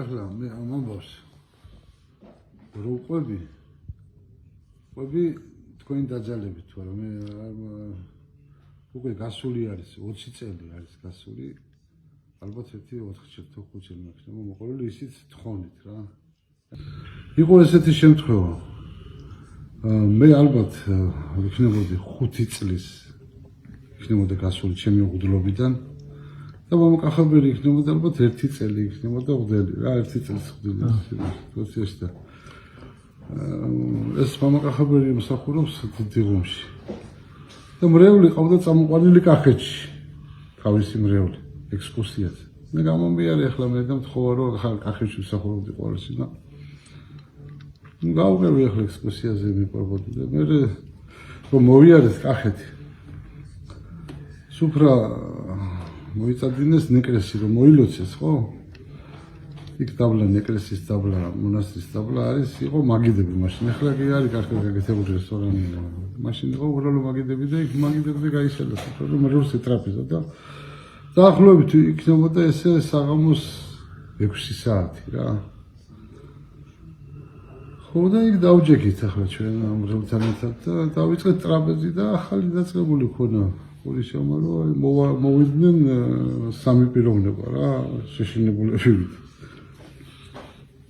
ახლა მე ამბავს რომ ყვები თქვენ დაძალებით თუ არა მე უკვე გასული არის 20 წელი არის გასული ალბათ ერთი 4 თუ 5 წელი მაქვს მოყოლილი ისიც თხოვნით რა იყო ესეთი შემთხვევა მე ალბათ იქნებოდი 5 წლის იქნებოდა გასული ჩემი უღდლობიდან და მამაკახებელი იქნებოდა ალბათ 1 წელი იქნებოდა უღდელი რა 1 წელს უღდელი და ეს მამაკახებელი მსახურობს დიდი ღუმში და მრევლი ყავდა წამოყვანილი კახეთში თავისი მრევლი ექსკურსიაზე მე გამომიარე ახლა მე და მთხოვა რომ კახეთში მსახურობდი ყოველთვის და გავყევი ახლა ექსკურსიაზე მიყურებოდი და მე რომ მოვიარეს კახეთი სუფრა მოიწადინეს ნეკრესი რომ მოილოცეს ხო იქ დაბლა ნეკრესის დაბლა მონასტრის დაბლა არის იყო მაგიდები მაშინ ახლა კი არის კარგად გაკეთებული რესტორანი მაშინ იყო უბრალო მაგიდები და იქ მაგიდებზე გაიშალა რომ რუსი ტრაპეზა და დაახლოებით იქნებოდა ესე საღამოს 6 საათი რა ხო და იქ დავჯექით ახლა ჩვენ ამ რელთან ერთად და დავიწყეთ ტრაპეზი და ახალი დაწყებული ქონა პოლიციამ მოვიდნენ სამი პიროვნება რა შეშინებულებივით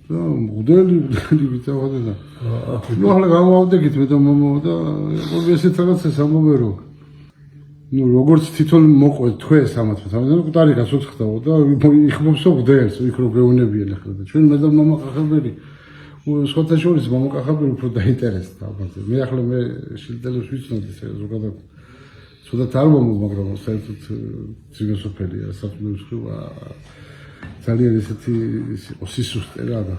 და მგდელი ვიტავდა და ნუ ახლა გამოვდექით მე და მამა და ესეთ რაღაცას ამბობე რომ ნუ როგორც თვითონ მოყვეთ თქვენს ამათაც ამიტომ კუტარი გასოცხდაო და იხმობსო მგდელს იქ რო გეუნებიან ახლა და ჩვენ მე და მამა კახაბელი სხვათა შორის მამა კახაბელი უფრო დაინტერესდა ამაზე მე ახლა მე შილდელებს ვიცნობდი ზოგადად სულად არ მომო მაგრამ საერთოდ ძინოსოფელია საფუძვლის ხუა ძალიან ესეთი სისუსტე რა და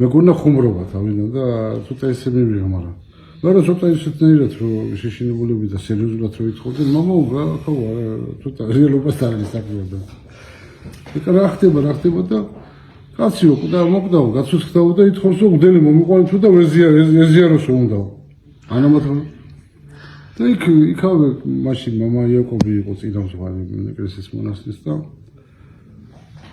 მეგონა ხუმრობა თავიდან და ცოტა ესე მივიღე მაგრამ ცოტა ისეთნაირად რომ შეშინებულები და სერიოზულად რო ვითხოვდნენ მამა უბრა ხო ცოტა რეალობას არ ისაკლებდა რა ხდება და კაციო და მოკდაო გაცოცხლდაო და ითხოვსო მგდელი მომიყვანო და ეზიაროსო უნდაო ანამათ და იქავე მაშინ მამა იაკობი იყო წინამძღვარი ნეკრესის მონასტრის და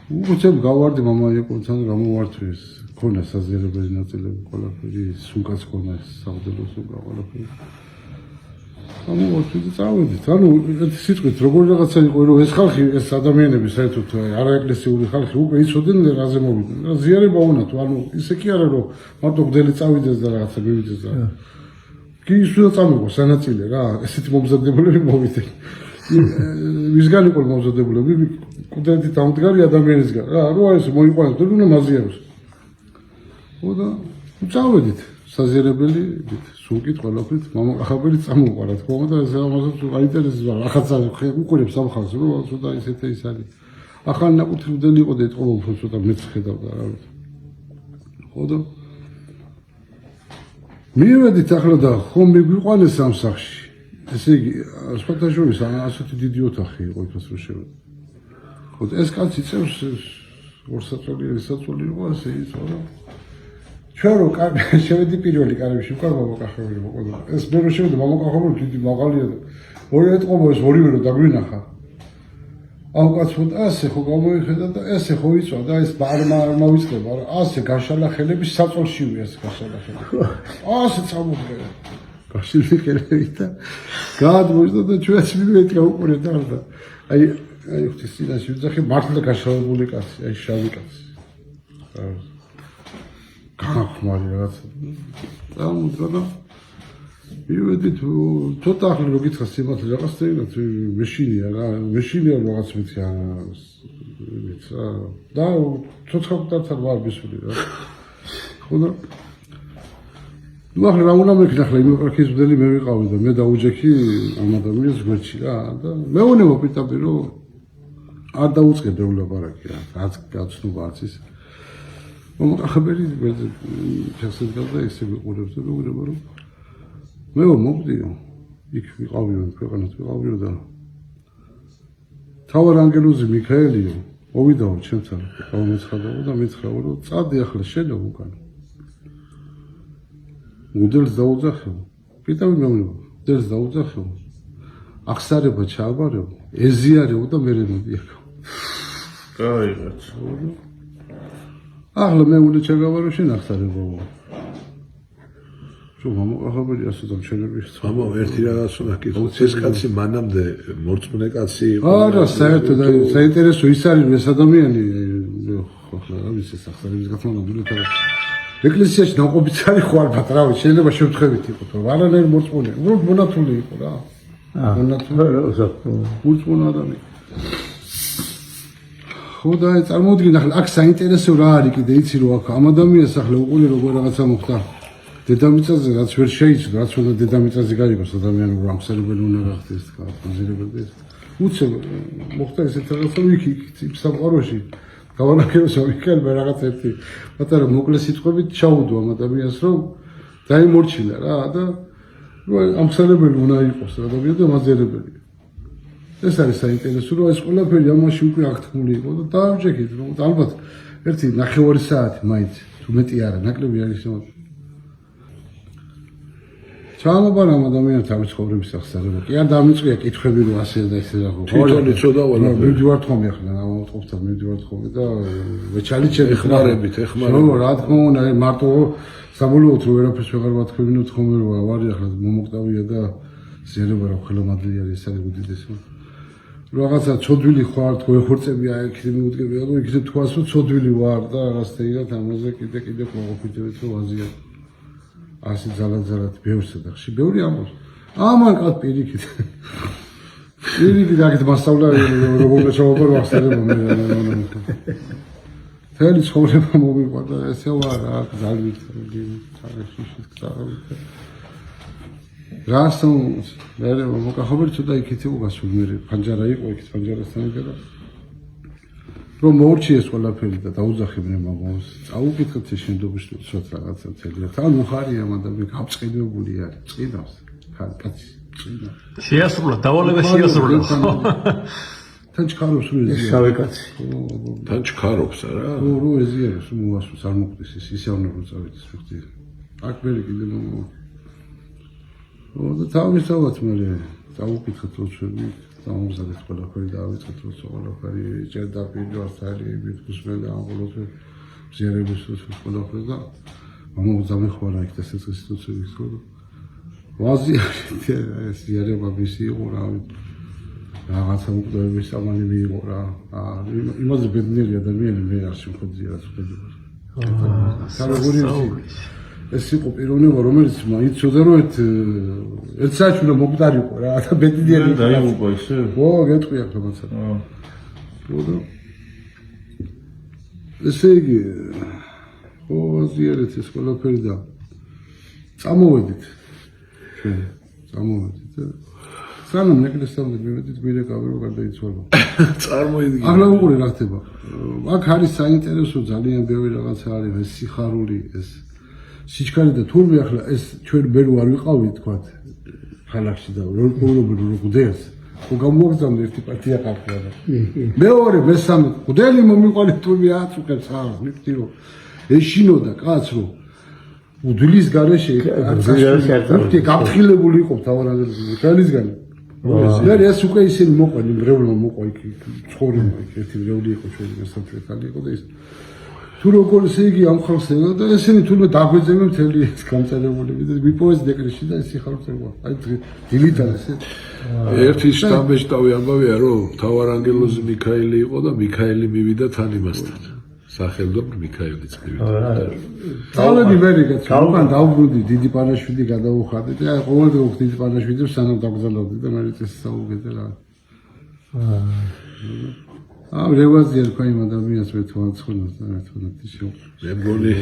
უცებ გავარდი მამა იაკობთან გამოვართვეს ქონა საზიარებელი ნაწილები ყველაფერი სუნკაც ქონა საყდელო სუნკა ყველაფერი გამოვართვით და წავედით ანუ ერთი სიტყვით როგორ რაღაცა იყო რომ ეს ხალხი ეს ადამიანები საერთოდ არაეკლესიური ხალხი უკვე იცოდნენ რაზე მოვიდნენ რა ზიარება უნდა თუ ანუ ისე კი არა რომ მარტო გდელი წავიდეს და რაღაცა მივიდეს და კი ისუდა წამოყვა სანაწილე რა ესეთი მომზადებულები მოვიდნენ ვისგან იყო მომზადებულები კუდრეთი დამდგარი ადამიანისგან რა რო ეს მოიყვანოს და უნდა მაზიაროს ხო და წავედით საზიარებელი სულკით ყველაფრით მამა კახაბელი წამოყვა რა თქმა უნდა ეს ამასაც აინტერესებს ახალცა უყურებს ამ ხალხს რომ ცოტა ისეთი ის არის ახალ ნაკუთრებდელი იყო და ეთყობა უფრო ცოტა მეც ხედავდა რა ხო და მივედით ახლა და ხომ მიგვიყვანეს ამ სახში ესე იგი სხვათა შორის ასეთი დიდი ოთახი იყო იქაც რო შევედი ხო ეს კაცი წევს ორსაწოლიანი საწოლი იყო ასე იწვა რა ჩვენ რო შევედი პირველი კარებში უკვე მამაკახებელი მოყოდა ეს მე რო შევედი მამაკახებელი დიდი მაღალია და ორი ეთყობა ეს ორივე რო დაგვინახა ამ კაცს ასე ხო გამოიხედა და ესე ხო იწვა და ეს არ მოვიწყება რა ასე გაშალა ხელები საწოლშივე ეს გაშალა ხელები ასე წამოღე გაშილი ხელები და გადმოიწყდა და ჩვენც მივედი უყურე და აი ღვთის წინაშე ვიძახე მართლა გაშალებული კაცი აი შავი კაცი გახმარი რაღაცა წამოდგა და მივედი თუ ცოტა ახლა რო გითხრა სიმართლე რაღაც თეინათ მეშინია რაღაც მითი რა და ცოცხალთან ვარ მისული რა ხო და ნუ ახლა რა უნდა მექნა ახლა იმ ეპარქიის მდელი მე ვიყავი და მე დაუჯექი ამ ადამიანს გვერდში რა და მეუნება პირდაპირ რომ არ დაუწყე დევლაპარაკი რა რაც გაცნობა არც ის მომახებელი ფეხსად გავდა ისე ვიყურებს და მეუნება რომ მე მოვდიო იქ ვიყავიო ქვეყანას ვიყავიო და თავარ ანგელოზი მიქაელიო მოვიდაო ჩემთან გამომეცხადაო და მითხრაო რომ წადი ახლა შენო უკან მოდელს დაუძახეო პირდაპირ მეუბნება მოდელს დაუძახეო ახსარება ჩააბარეო ეზიარეო და მე მოდიახო კაი კაცო ახლა მე უნდა ჩაგავარო შენ ახსარებო. Čo გამოყავები ასე დამჩენების. Mama, ერთი რაღაც უნდა კითხოთ. ეს კაცი მანამდე მორწმუნე კაცი იყო. არა, საერთოდ საინტერესო ის არის ეს ადამიანი, ხო, რა ვიცი, სახსარების გათხოვნა ნამდვილად. ეკლესიაში ნაყოფიც არის ხო ალბათ, რა ვიცი, შეიძლება შევთხებით იყოს, რომ არანაირ მორწმუნე, უბრალოდ მონათული იყო რა. მორწმუნე ადამიანი. ხო და წარმოუდგინე ახლა აქ საინტერესო რა არის კიდე იცი რომ აქ ამ ადამიანს ახლა უყურე როგორ რაღაცა მოხდა. დედამიწაზე რაც ვერ შეიძლება, რაც უნდა დედამიწაზე გაიგოს ადამიანი რომ ამხსენებელი უნდა გახდეს, განზირებელი. უცებ მოხდა ესეთ რაღაცა ვიქი სამყაროში. გავანახებსა ვიქალბე რაღაც ერთი პატარა მოკლე სიტყვებით ჩაუდო ამ ადამიანს რომ დაიმორჩილა რა და რომ ამხსენებელი უნდა იყოს ადამიანი და მაძერებელი. ეს არის საინტერესო რომ ეს ყველაფერი ამაში უკვე აღთქმული იყო და დაავჯექით რომ ალბათ ერთი 9 საათი მაინც თუ მეტი არა ნაკლები არის რომ ჩამობარა ამ ადამიანს თავის ცხოვრების აღსარება კი არ დამიწყია კითხვები რომ ასე და ესე რა ხო თვითონ იცოდა ყველაფერი მივდივართ ხოლმე ახლა ავატყოფთან მივდივართ ხოლმე და ვეჩალიჩები ეხმარებით რა თქმა უნდა მარტო საბოლოოდ რომ ვერაფერს ვეღარ ვათქვევინოთ ხოლმე რომ ავარი ახლა მომოკვდავია და ზიანება რა ხელა მადლი არის ეს არის უდიდესი რაღაცა ცოდვილი ხარ თქო ეხორწები აიქით მიუდგები ალბათ იქით თქვას რომ ცოდვილი ვარ და რაღაცეირად ამაზე კიდე ყოფილებთ რომ აზია ასე ძალად ბევრს და ხში ბევრი ამბობს ამან კაც პირიქით აქეთ მასწავლა როგორ შეუყო ახსენებ მე თელი ცხოვრება მომიყვარდა ესე ვარ აქ ძალით შიშით გწარავით რასოს მე მოკახობერი ცოტა იქით იყო გასული მე ფანჯარა იყო იქით ფანჯარასთან და რომ მოურჩიეს ყველაფერი და დაუძახებდნენ მაგას წაუკითხეთ ეს შემდგომში ცოტა რაღაცა თელია თან უხარია ადამიანს გაბწყინებული არის წინავს კაცი წინა შეასრულა დავალება შეასრულა თან ჩქარობს რო ეს შავი კაცი თან ჩქარობს არა რო ეზიაროს მოასვს არ მოხდეს ეს ისე არ უნდა წავით ეს ფიქრი აქ მე კიდე მომო და თავისთავად მე წაუკითხეთ როჩები გამოგზავნეთ ყველაფერი და ავიწყეთ რომ ყველაფერი ჭერდაპირდას არის მithusმენ და ამყოლოთვე ზიარების ყველაფერი და გამოგზავნე ხოლმე იქ ეს ინსტიტუციების ხოლმე ვაზი ეს ზიარება მისი იყო რა რაღაცა უკდების ამანი მიიღო რა იმაზე ბედნიერი ადამიანი მე არ შემოძია რაც ხედავ ეს იყო პიროვნება რომელიც იცოდა რომ ერთ საათში უნდა მოკდარიყო რა და ბედნიერი დაიღუპა ისე ხო გეტყვი აქ რაღაცა ხო და ესე იგი ხო ზიარეთ ეს ყველაფერი და წამოვედით ჩვენ წამოვედით და სანამ ეკლესიამდე მივედით მირეკავი რომ გარდაიცვალა წარმოიდგინე ახლა უყურე რა ხდება აქ არის საინტერესო ძალიან ბევრი რაღაცა არის ეს სიხარული ეს სიჩქარე და თურმე ახლა ეს ჩვენ მე რო არ ვიყავით თქვა ხალხში და რო გვდევს ხო გამოგზავნე ერთი პარტია ხალხია მეორე მესამე გუდელი მომიყვანე თურმე აწუხებს ხარ ვიფთი რომ ეშინოდა კაც რომ უდლის გარეშე აქ გაფრთხილებული იყო თავარაგები ხელისგან მე ეს უკვე ისინი მოყვანი მრევლმა მოყვა იქ ცხოვრება იქ ერთი მრევლი იყო ჩვენი მესამე ხალი იყო და ის თუ როგორ ესე იგი ამ ხალხს ენა და ესენი თურმე დაგვეძებენ მთელი ეს გამწერებულები და მიპოვეს დეკრეტში და ისი ხალხება აი დილიდან ესე ერთი შტაბ-შტაბი ამბავია რომ თავარანგელოზი მიქაელი იყო და მიქაელი მივიდა თან იმასთან სახელმწიფო მიქაელიც მივიდა თავები მერიკაც უკან დაუბრუნდი დიდი პანაშვიდი გადაუხადი და აი ყოველდღე დიდი პანაშვიდი სანამ დაგზავნოდი და მე ეს საუბრობდი რა რევაზია თქვა იმ ადამიანს მე თუ ანცხონოს და მე თუ ისე მე მგონი